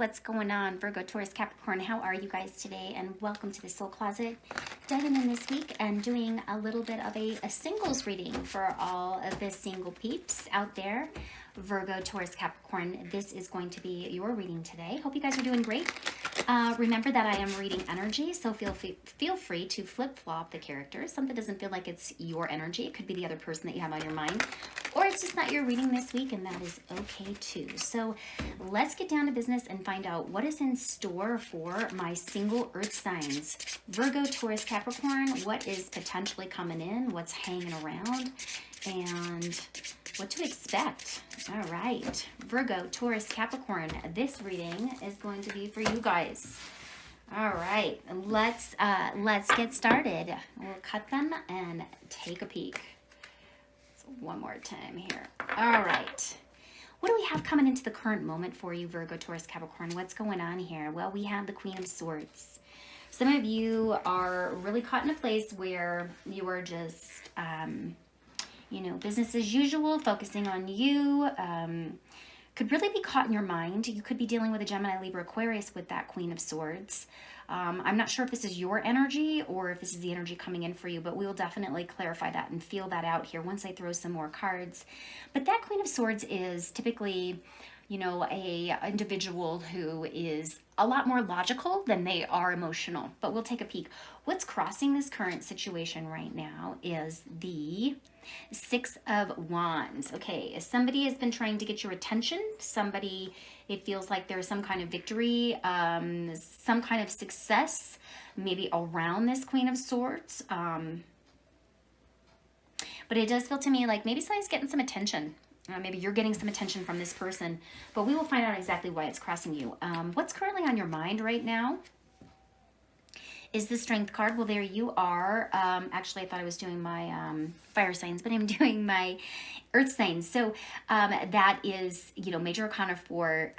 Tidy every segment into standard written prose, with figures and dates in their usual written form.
what's going on? Virgo, Taurus, Capricorn, how are you guys today? And welcome to the Soul Closet. Diving in this week and doing a little bit of a singles reading for all of the single peeps out there. Virgo, Taurus, Capricorn, this is going to be your reading today. Hope you guys are doing great. Remember that I am reading energy, so feel free to flip-flop the characters. Something doesn't feel like it's your energy. It could be the other person that you have on your mind. Or it's just not your reading this week, and that is okay too. So let's get down to business and find out what is in store for my single earth signs. Virgo, Taurus, Capricorn, what is potentially coming in, what's hanging around, and what to expect. All right, Virgo, Taurus, Capricorn, this reading is going to be for you guys. All right, let's get started. We'll cut them and take a peek. One more time here. All right. What do we have coming into the current moment for you, Virgo, Taurus, Capricorn? What's going on here? Well, we have the Queen of Swords. Some of you are really caught in a place where you are just, business as usual, focusing on you. Could really be caught in your mind. You could be dealing with a Gemini, Libra, Aquarius with that Queen of Swords. I'm not sure if this is your energy or if this is the energy coming in for you, but we will definitely clarify that and feel that out here once I throw some more cards. But that Queen of Swords is typically, a individual who is a lot more logical than they are emotional. But we'll take a peek. What's crossing this current situation right now is the Six of Wands. Okay, if somebody has been trying to get your attention, somebody, it feels like there's some kind of victory, some kind of success, maybe around this Queen of Swords. But it does feel to me like maybe somebody's getting some attention. Maybe you're getting some attention from this person, but we will find out exactly why it's crossing you. What's currently on your mind right now is the Strength card. Well, there you are. Actually, I thought I was doing my fire signs, but I'm doing my earth signs. So that is, major arcana for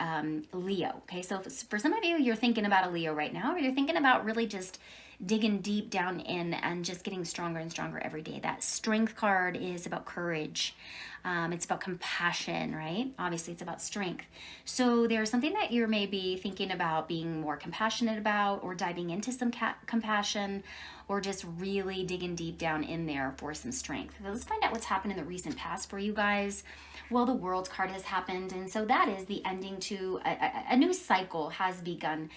Leo. Okay, so for some of you, you're thinking about a Leo right now, or you're thinking about really just digging deep down in and just getting stronger and stronger every day. That Strength card is about courage. It's about compassion, right? Obviously, it's about strength. So there's something that you're maybe thinking about being more compassionate about, or diving into some compassion, or just really digging deep down in there for some strength. So let's find out what's happened in the recent past for you guys. Well, the World card has happened, and so that is the ending to a new cycle has begun.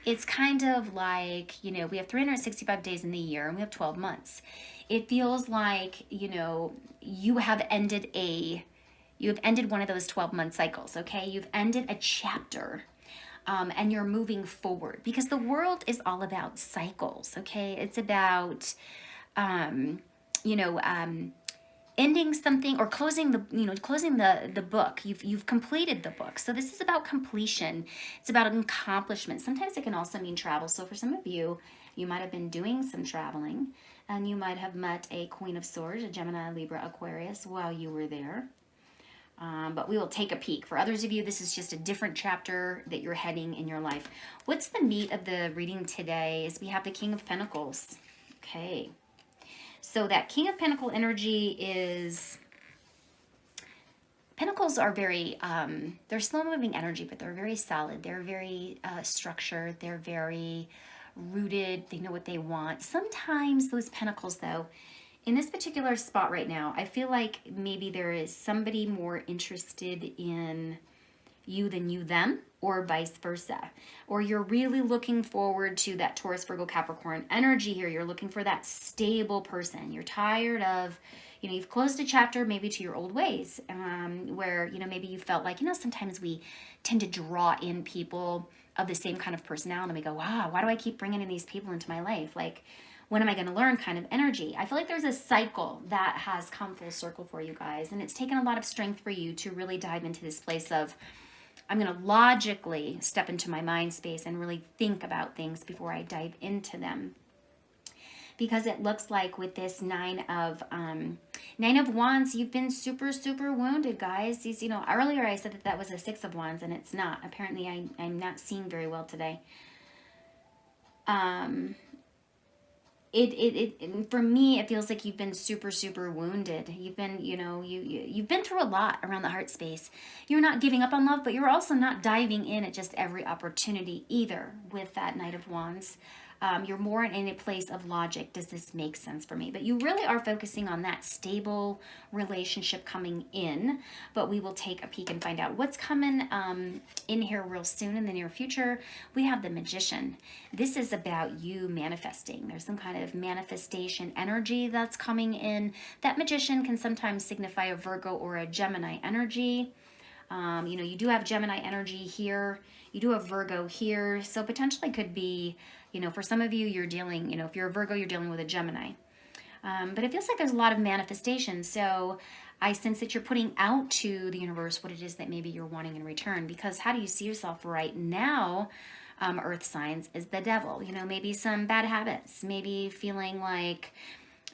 It's kind of like, we have 365 days in the year, and we have 12 months. It feels like, you have ended one of those 12-month cycles, okay? You've ended a chapter, and you're moving forward, because the world is all about cycles, okay? It's about, ending something or closing the book. You've completed the book. So this is about completion. It's about an accomplishment. Sometimes it can also mean travel. So for some of you, you might have been doing some traveling, and you might have met a Queen of Swords, a Gemini, Libra, Aquarius while you were there. But we will take a peek. For others of you, this is just a different chapter that you're heading in your life. What's the meat of the reading today is we have the King of Pentacles. Okay. So that King of Pentacle energy is, Pentacles are very, they're slow-moving energy, but they're very solid. They're very structured. They're very rooted. They know what they want. Sometimes those Pentacles, though, in this particular spot right now, I feel like maybe there is somebody more interested in you than you them, or vice versa. Or you're really looking forward to that Taurus, Virgo, Capricorn energy here. You're looking for that stable person. You're tired of, you've closed a chapter maybe to your old ways, where, maybe you felt like, sometimes we tend to draw in people of the same kind of personality. And we go, wow, why do I keep bringing in these people into my life? Like, when am I going to learn kind of energy? I feel like there's a cycle that has come full circle for you guys. And it's taken a lot of strength for you to really dive into this place of, I'm going to logically step into my mind space and really think about things before I dive into them. Because it looks like with this Nine of Wands, you've been super, super wounded, guys. These, earlier I said that was a Six of Wands, and it's not. Apparently, I'm not seeing very well today. for me, it feels like you've been super, super wounded. You've been, you know, you've been through a lot around the heart space. You're not giving up on love, but you're also not diving in at just every opportunity either with that Knight of Wands. You're more in a place of logic. Does this make sense for me? But you really are focusing on that stable relationship coming in. But we will take a peek and find out what's coming in here real soon in the near future. We have the Magician. This is about you manifesting. There's some kind of manifestation energy that's coming in. That Magician can sometimes signify a Virgo or a Gemini energy. You know, you do have Gemini energy here. You do have Virgo here. So potentially could be, you know, for some of you, you're dealing, you know, if you're a Virgo, you're dealing with a Gemini. But it feels like there's a lot of manifestation. So I sense that you're putting out to the universe what it is that maybe you're wanting in return. Because how do you see yourself right now, earth signs, is the devil. You know, maybe some bad habits. Maybe feeling like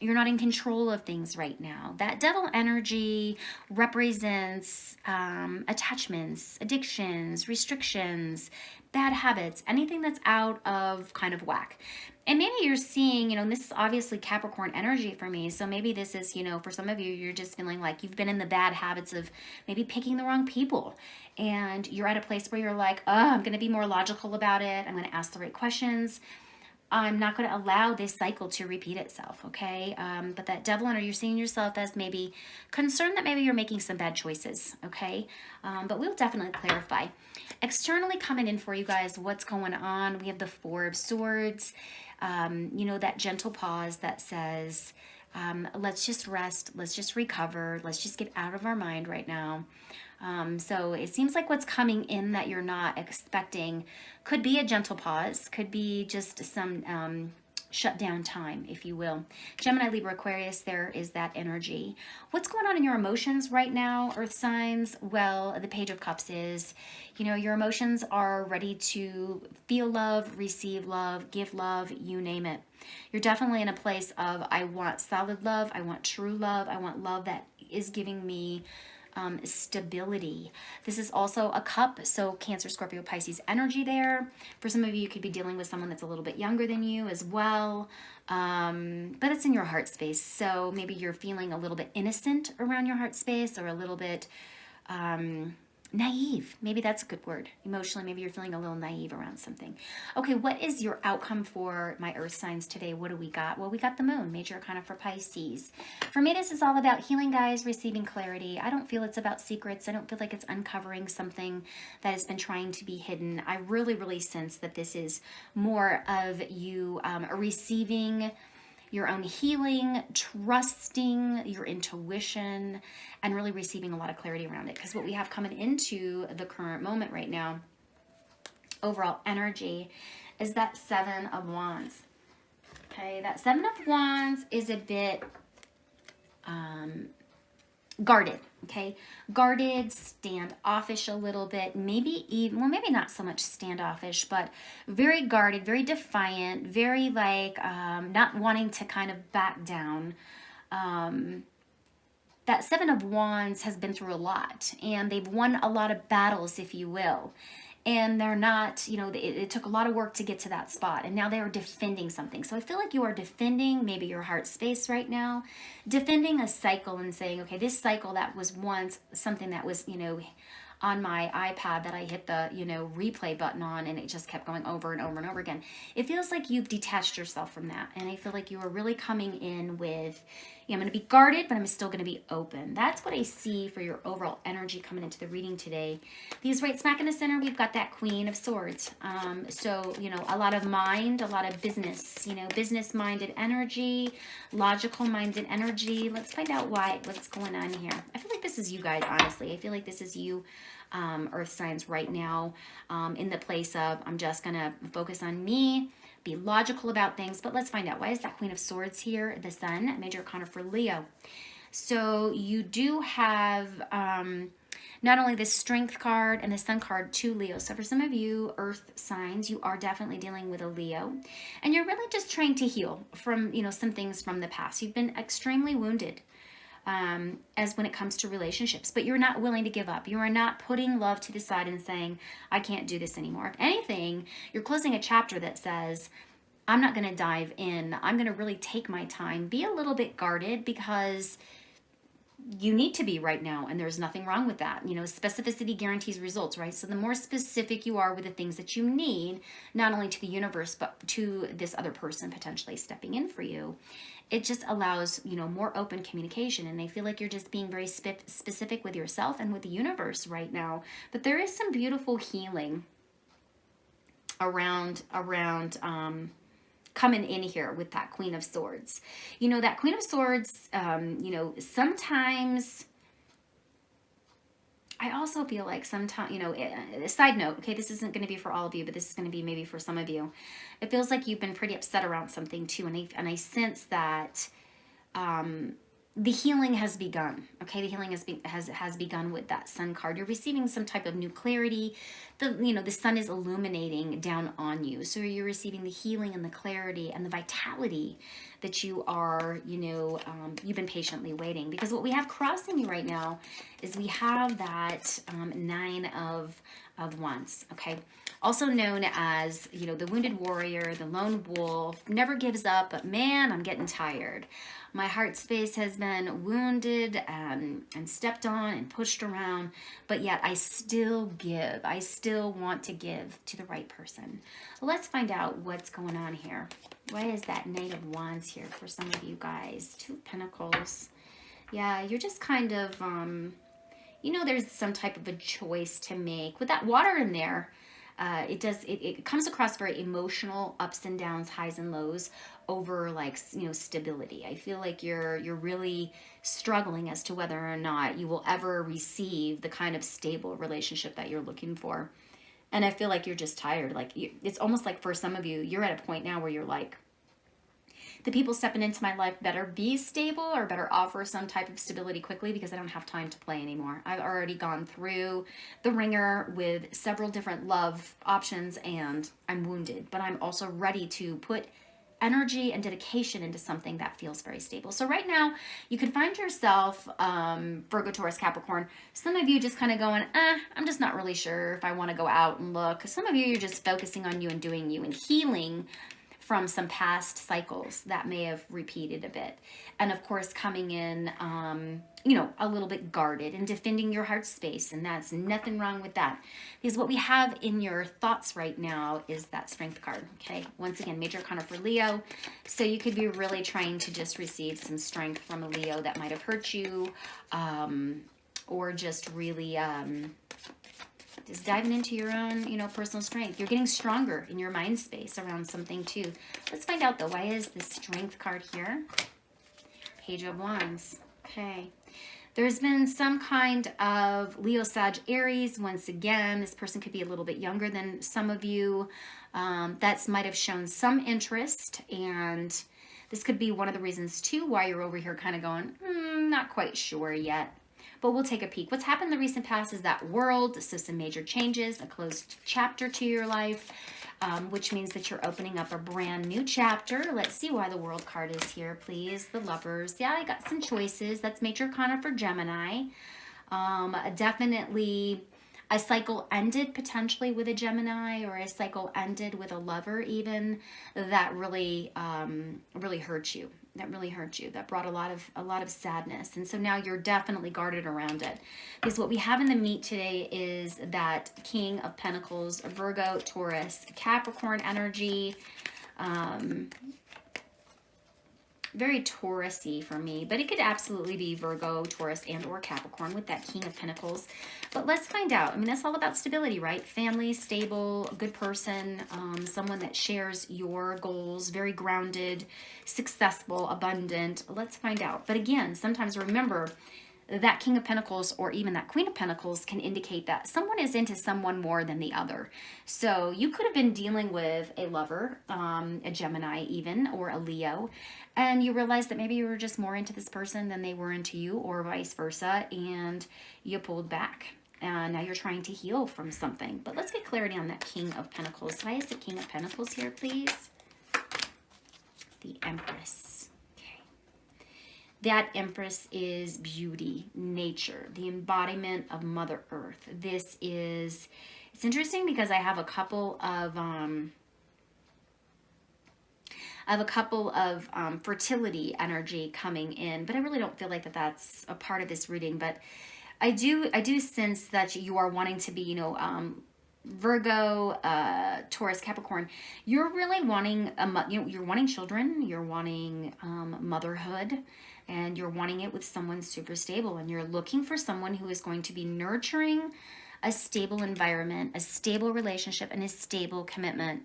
you're not in control of things right now. That devil energy represents attachments, addictions, restrictions, bad habits, anything that's out of kind of whack. And maybe you're seeing, you know, and this is obviously Capricorn energy for me. So maybe this is, you know, for some of you, you're just feeling like you've been in the bad habits of maybe picking the wrong people. And you're at a place where you're like, oh, I'm going to be more logical about it. I'm going to ask the right questions. I'm not going to allow this cycle to repeat itself, okay? But that devil energy, you're seeing yourself as maybe concerned that maybe you're making some bad choices, okay? But we'll definitely clarify. Externally coming in for you guys, what's going on? We have the Four of Swords. You know, that gentle pause that says, let's just rest, let's just recover, let's just get out of our mind right now. So it seems like what's coming in that you're not expecting could be a gentle pause, could be just some shut down time, if you will. Gemini, Libra, Aquarius, there is that energy. What's going on in your emotions right now, earth signs? Well, the Page of Cups is, you know, your emotions are ready to feel love, receive love, give love, you name it. You're definitely in a place of, I want solid love, I want true love, I want love that is giving me stability. This is also a cup, so Cancer, Scorpio, Pisces energy there. For some of you, you could be dealing with someone that's a little bit younger than you as well, but it's in your heart space. So maybe you're feeling a little bit innocent around your heart space, or a little bit naive. Maybe that's a good word. Emotionally, maybe you're feeling a little naive around something. Okay, what is your outcome for my earth signs today? What do we got? Well, we got the moon, major arcana for Pisces. For me, this is all about healing, guys, receiving clarity. I don't feel it's about secrets. I don't feel like it's uncovering something that has been trying to be hidden. I really, really sense that this is more of you receiving your own healing, trusting your intuition, and really receiving a lot of clarity around it. Because what we have coming into the current moment right now, overall energy, is that Seven of Wands. Okay, that Seven of Wands is a bit guarded, okay? Guarded, standoffish a little bit, maybe even, well, maybe not so much standoffish, but very guarded, very defiant, very like not wanting to kind of back down. That Seven of Wands has been through a lot, and they've won a lot of battles, if you will. And they're not, you know, it took a lot of work to get to that spot. And now they are defending something. So I feel like you are defending maybe your heart space right now. Defending a cycle and saying, okay, this cycle that was once something that was, you know, on my iPad that I hit the, you know, replay button on, and it just kept going over and over and over again. It feels like you've detached yourself from that. And I feel like you are really coming in with, I'm going to be guarded, but I'm still going to be open. That's what I see for your overall energy coming into the reading today. Because right smack in the center, we've got that Queen of Swords. So, you know, a lot of mind, a lot of business, you know, business-minded energy, logical-minded energy. Let's find out what's going on here. I feel like this is you guys, honestly. I feel like this is you, earth signs, right now, in the place of, I'm just going to focus on me, be logical about things. But let's find out, why is that Queen of Swords here? The Sun, major arcana for Leo. So you do have not only the Strength card and the Sun card to Leo. So for some of you earth signs, you are definitely dealing with a Leo, and you're really just trying to heal from, you know, some things from the past. You've been extremely wounded as when it comes to relationships, but you're not willing to give up. You are not putting love to the side and saying, I can't do this anymore. If anything, you're closing a chapter that says, I'm not going to dive in. I'm going to really take my time, be a little bit guarded, because you need to be right now, and there's nothing wrong with that. You know, specificity guarantees results, right? So the more specific you are with the things that you need, not only to the universe, but to this other person potentially stepping in for you, it just allows, you know, more open communication. And I feel like you're just being very specific with yourself and with the universe right now. But there is some beautiful healing around coming in here with that Queen of Swords. You know, that Queen of Swords, you know, sometimes I also feel like sometimes, you know, side note, okay, this isn't going to be for all of you, but this is going to be maybe for some of you. It feels like you've been pretty upset around something too. And I sense that the healing has begun. Okay, the healing has begun with that Sun card. You're receiving some type of new clarity. The sun is illuminating down on you, so you're receiving the healing and the clarity and the vitality that you are, you've been patiently waiting. Because what we have crossing you right now is we have that Nine of Wands. Okay, also known as, the wounded warrior, the lone wolf, never gives up, but man, I'm getting tired. My heart space has been wounded and stepped on and pushed around, but yet I still give. I still want to give to the right person. Let's find out what's going on here. Why is that Knight of Wands here for some of you guys? Two of Pentacles. Yeah, you're just kind of, there's some type of a choice to make. With that water in there, it comes across very emotional, ups and downs, highs and lows over stability. I feel like you're really struggling as to whether or not you will ever receive the kind of stable relationship that you're looking for. And I feel like you're just tired. It's almost like for some of you, you're at a point now where you're like, the people stepping into my life better be stable or better offer some type of stability quickly, because I don't have time to play anymore. I've already gone through the ringer with several different love options and I'm wounded, but I'm also ready to put energy and dedication into something that feels very stable. So right now you could find yourself, Virgo, Taurus, Capricorn, some of you just kind of going, I'm just not really sure if I want to go out and look. Some of you, you're just focusing on you and doing you and healing from some past cycles that may have repeated a bit. And of course, coming in, a little bit guarded and defending your heart space. And that's nothing wrong with that. Because what we have in your thoughts right now is that Strength card, okay? Once again, major arcana for Leo. So you could be really trying to just receive some strength from a Leo that might have hurt you, or just really, just diving into your own, personal strength. You're getting stronger in your mind space around something too. Let's find out though, why is this Strength card here? Page of Wands. Okay. There's been some kind of Leo, Sag, Aries. Once again, this person could be a little bit younger than some of you. That might have shown some interest, and this could be one of the reasons too why you're over here kind of going, not quite sure yet. But we'll take a peek. What's happened in the recent past is that World, so some major changes, a closed chapter to your life, which means that you're opening up a brand new chapter. Let's see why the World card is here, please. The Lovers. Yeah, I got some choices. That's major arcana for Gemini. Definitely a cycle ended potentially with a Gemini, or a cycle ended with a lover even, that really, really hurt you. That really hurt you. That brought a lot of sadness. And so now you're definitely guarded around it. Because what we have in the meat today is that King of Pentacles, Virgo, Taurus, Capricorn energy. Very Taurus-y for me, but it could absolutely be Virgo, Taurus, and or Capricorn with that King of Pentacles. But let's find out. I mean, that's all about stability, right? Family, stable, a good person, someone that shares your goals, very grounded, successful, abundant. Let's find out. But again, sometimes remember, that King of Pentacles or even that Queen of Pentacles can indicate that someone is into someone more than the other. So you could have been dealing with a lover, a Gemini even, or a Leo, and you realized that maybe you were just more into this person than they were into you, or vice versa, and you pulled back. And now you're trying to heal from something. But let's get clarity on that King of Pentacles. Why is the King of Pentacles here, please? The Empress. That Empress is beauty, nature, the embodiment of Mother Earth. This is, it's interesting because I have a couple of I have a couple of fertility energy coming in, but I really don't feel like that's a part of this reading. But I do sense that you are wanting to be, Virgo, Taurus, Capricorn. You're really wanting you're wanting children, you're wanting motherhood, and you're wanting it with someone super stable, and you're looking for someone who is going to be nurturing a stable environment, a stable relationship, and a stable commitment.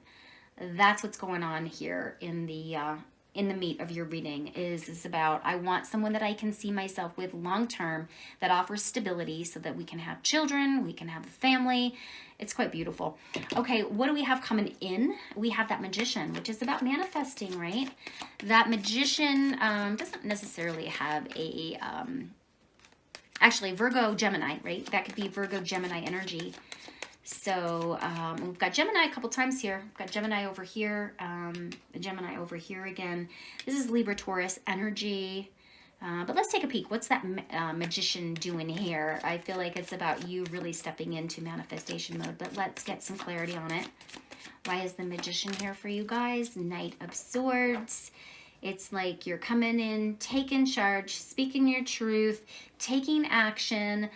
That's what's going on here in the meat of your reading. Is about, I want someone that I can see myself with long term, that offers stability so that we can have children, we can have a family. It's quite beautiful. Okay, what do we have coming in? We have that Magician, which is about manifesting, right? That Magician doesn't necessarily have a actually Virgo Gemini, right? That could be Virgo Gemini energy. So we've got Gemini a couple times here. We've got Gemini over here, Gemini over here again. This is Libra Taurus energy. But let's take a peek. What's that Magician doing here? I feel like it's about you really stepping into manifestation mode, but let's get some clarity on it. Why is the Magician here for you guys? Knight of Swords. It's like you're coming in, taking charge, speaking your truth, taking action,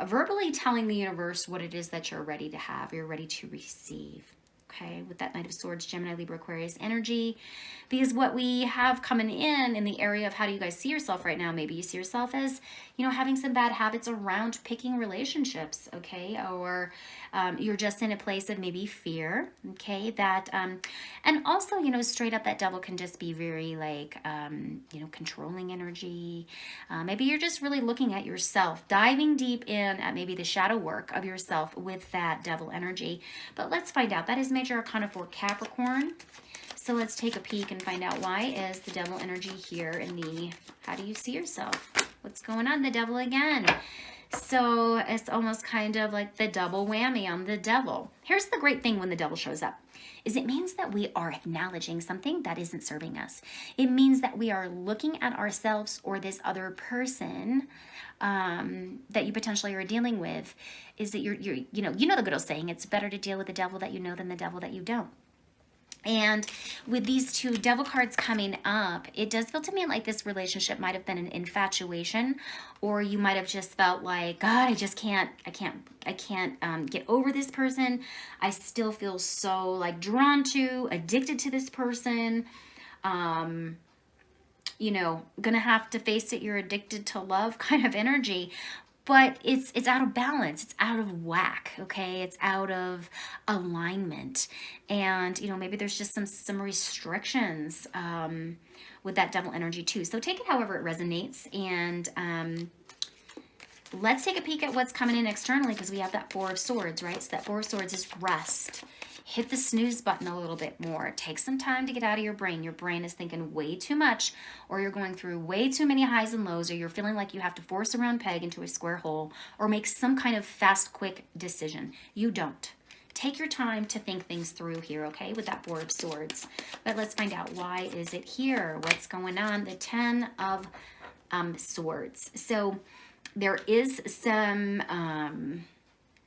verbally telling the universe what it is that you're ready to have, you're ready to receive. Okay, with that Knight of Swords, Gemini, Libra, Aquarius energy. Because what we have coming in the area of how do you guys see yourself right now, maybe you see yourself as, having some bad habits around picking relationships, okay? Or you're just in a place of maybe fear, okay? That, and also, straight up that devil can just be very like, controlling energy. Maybe you're just really looking at yourself, diving deep in at maybe the shadow work of yourself with that devil energy. But let's find out. That is Major Arcana for Capricorn. So let's take a peek and find out why is the devil energy here in the how do you see yourself? What's going on? The devil again. So it's almost kind of like the double whammy on the devil. Here's the great thing when the devil shows up, is it means that we are acknowledging something that isn't serving us. It means that we are looking at ourselves or this other person that you potentially are dealing with, is that you're the good old saying, it's better to deal with the devil that you know than the devil that you don't. And with these two devil cards coming up, it does feel to me like this relationship might have been an infatuation, or you might have just felt like, God, I can't get over this person. I still feel so like drawn to, addicted to this person. Gonna have to face it. You're addicted to love kind of energy. But it's out of balance. It's out of whack, okay? It's out of alignment. And, maybe there's just some restrictions with that devil energy too. So take it however it resonates. And let's take a peek at what's coming in externally, because we have that Four of Swords, right? So that Four of Swords is rest. Hit the snooze button a little bit more. Take some time to get out of your brain. Your brain is thinking way too much, or you're going through way too many highs and lows, or you're feeling like you have to force a round peg into a square hole, or make some kind of fast, quick decision. You don't. Take your time to think things through here, okay, with that Four of Swords. But let's find out, why is it here? What's going on? The Ten of Swords. So there is some,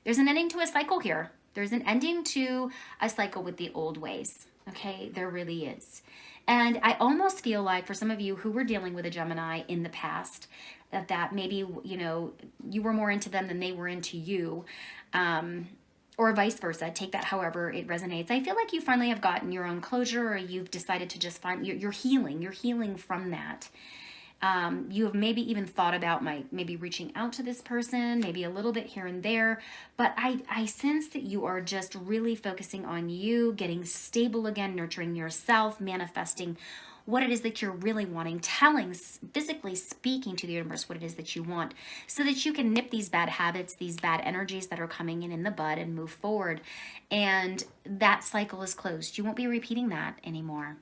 there's an ending to a cycle here. There's an ending to a cycle with the old ways, okay? There really is. And I almost feel like for some of you who were dealing with a Gemini in the past, that maybe, you were more into them than they were into you, or vice versa. Take that however it resonates. I feel like you finally have gotten your own closure, or you've decided to just find, you're healing from that. You have maybe even thought about maybe reaching out to this person, maybe a little bit here and there, but I sense that you are just really focusing on you, getting stable again, nurturing yourself, manifesting what it is that you're really wanting, telling, physically speaking to the universe what it is that you want, so that you can nip these bad habits, these bad energies that are coming in the bud, and move forward. And that cycle is closed. You won't be repeating that anymore.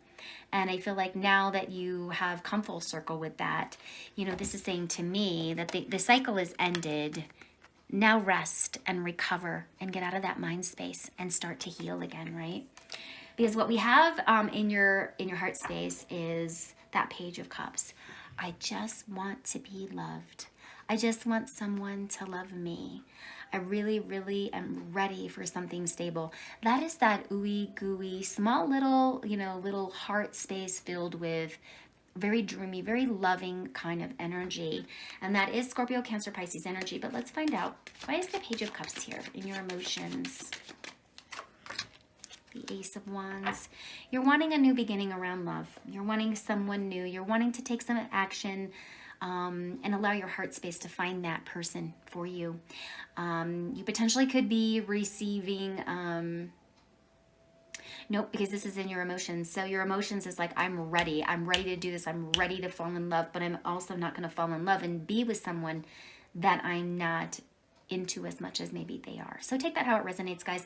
And I feel like now that you have come full circle with that, this is saying to me that the cycle is ended. Now rest and recover and get out of that mind space and start to heal again, right? Because what we have in your heart space is that Page of Cups. I just want to be loved. I just want someone to love me. I really, really am ready for something stable. That is that ooey gooey, small little, little heart space filled with very dreamy, very loving kind of energy. And that is Scorpio, Cancer, Pisces energy. But let's find out, why is the Page of Cups here in your emotions? The Ace of Wands. You're wanting a new beginning around love. You're wanting someone new. You're wanting to take some action and allow your heart space to find that person for you. You potentially could be receiving... Nope, because this is in your emotions. So your emotions is like, I'm ready. I'm ready to do this. I'm ready to fall in love, but I'm also not going to fall in love and be with someone that I'm not into as much as maybe they are. So take that how it resonates, guys.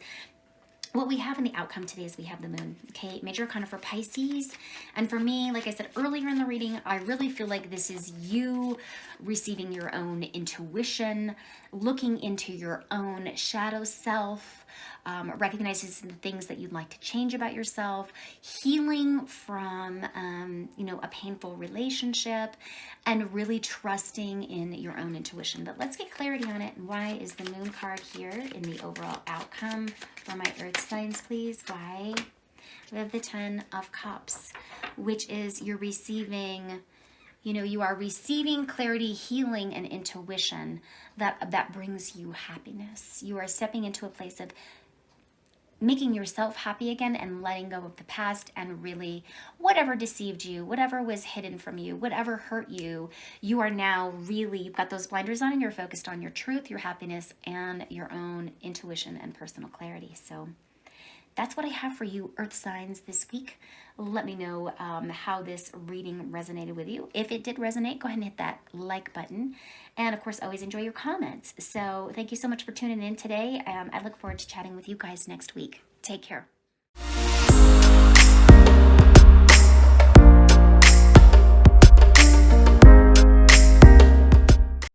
What we have in the outcome today is we have the moon, okay? Major arcana for Pisces. And for me, like I said earlier in the reading, I really feel like this is you receiving your own intuition, looking into your own shadow self, recognizing the things that you'd like to change about yourself, healing from, a painful relationship, and really trusting in your own intuition. But let's get clarity on it. Why is the moon card here in the overall outcome for my earth signs, please? Why? We have the 10 of Cups, which is you're receiving... you are receiving clarity, healing, and intuition that brings you happiness. You are stepping into a place of making yourself happy again and letting go of the past, and really whatever deceived you, whatever was hidden from you, whatever hurt you, you are now really, you've got those blinders on and you're focused on your truth, your happiness, and your own intuition and personal clarity. So that's what I have for you, earth signs, this week. Let me know how this reading resonated with you. If it did resonate, go ahead and hit that like button. And of course, always enjoy your comments. So thank you so much for tuning in today. I look forward to chatting with you guys next week. Take care.